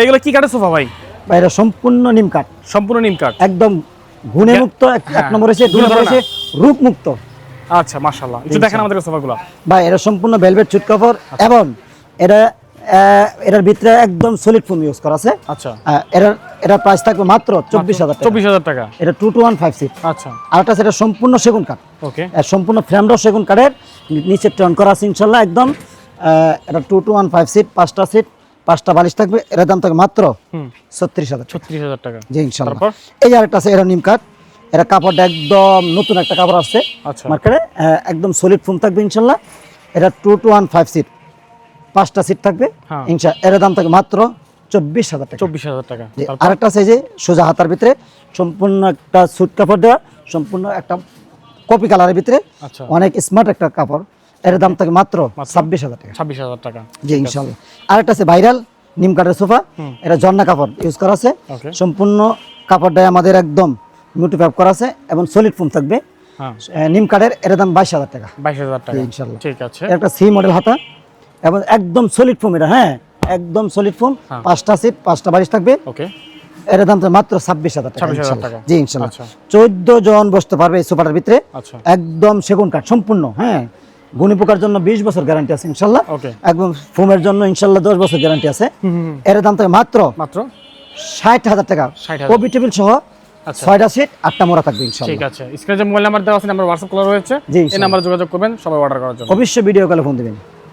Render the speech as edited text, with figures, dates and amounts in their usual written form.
এগুলো কি কাঠের সোফা ভাই? ভাই এটা সম্পূর্ণ নিম কাঠ, সম্পূর্ণ নিম কাঠ, একদম গুণে মুক্ত। এক নম্বর হচ্ছে, দুই নম্বর হচ্ছে রূপ মুক্ত। আচ্ছা মাশাআল্লাহ, একটু দেখেন আমাদের সোফাগুলো। ভাই এটা সম্পূর্ণ ভেলভেট সুট কাপড় এবং এটা এটার ভিতরে একদম সলিড ফোম ইউজ করা আছে। আচ্ছা, এটার প্রাইস থাকবে মাত্র 24,000 টাকা। 24,000 টাকা। এটা 2-1-5 সিট। আচ্ছা, আর এটা সেটা সম্পূর্ণ সেগুন কাঠ। ওকে, সম্পূর্ণ ফ্রেমটাও সেগুন কাঠের, নিচে টন করা আছে ইনশাআল্লাহ একদম। এটা 2-1-5 সিট, 5টা সিট, 5টা বালিশ থাকবে। এর দাম থাকবে মাত্র 36,000 টাকা। 36,000 টাকা। জি ইনশাআল্লাহ। তারপর এই যে আরেকটা আছে, এটা নিম কাঠ। এটা কাপড়টা একদম নতুন একটা কাপড় আসছে আচ্ছা, মার্কেটে, একদম সলিড ফোম থাকবে ইনশাআল্লাহ। এটা 2-1-5 সিট, 5টা সিট থাকবে ইনশাআল্লাহ। এর দাম থাকবে মাত্র 24,000 টাকা। 24,000 টাকা। আরেকটা আছে যে সোজা হাতার ভিতরে সম্পূর্ণ একটা সুট কাপড় দেওয়া, সম্পূর্ণ একটা কপি কালারের ভিতরে, আচ্ছা, অনেক স্মার্ট একটা কাপড়। এর দাম থাকে মাত্র 26,000 টাকা। 26,000 টাকা। জি ইনশাআল্লাহ। আরেকটা আছে ভাইরাল নিম কাঠের সোফা। এটা ঝর্ণা কাপড় ইউজ করা আছে, সম্পূর্ণ কাপড়টাই আমাদের একদম মিউটি প্যাপ করা আছে এবং সলিড ফোম থাকবে নিম কাঠের। এর দাম 22,000 টাকা। 22,000 টাকা ইনশাআল্লাহ। ঠিক আছে। একটা সি মডেল হাতা এবং একদম সলিড ফোম। এটা একদম সলিড ফোম, 5টা সিট, 5টা বালিশ থাকবে। ওকে, এর দাম তো মাত্র 26,000 টাকা। 26,000 টাকা। জি ইনশাআল্লাহ। 14 জন বসতে পারবে এই সোফাটার ভিতরে। আচ্ছা, একদম সেগুন কাঠ সম্পূর্ণ। গুণী পোকার জন্য 20 বছর গ্যারান্টি আছে ইনশাআল্লাহ। ওকে, একদম ফোমের জন্য ইনশাআল্লাহ 10 বছর গ্যারান্টি আছে। এর দাম থাকে মাত্র 60,000 টাকা। 60,000 কপি টেবিল সহ 6টা সিট, 8টা মোড়া থাকবে ইনশাআল্লাহ। ঠিক আছে। স্ক্রিনে যে মোবাইল নাম্বার দেওয়া আছে, নাম্বার হোয়াটসঅ্যাপ করা রয়েছে, এই নাম্বারে যোগাযোগ করবেন সবাই অর্ডার করার জন্য। অবশ্যই ভিডিও কলে ফোন দিবেন।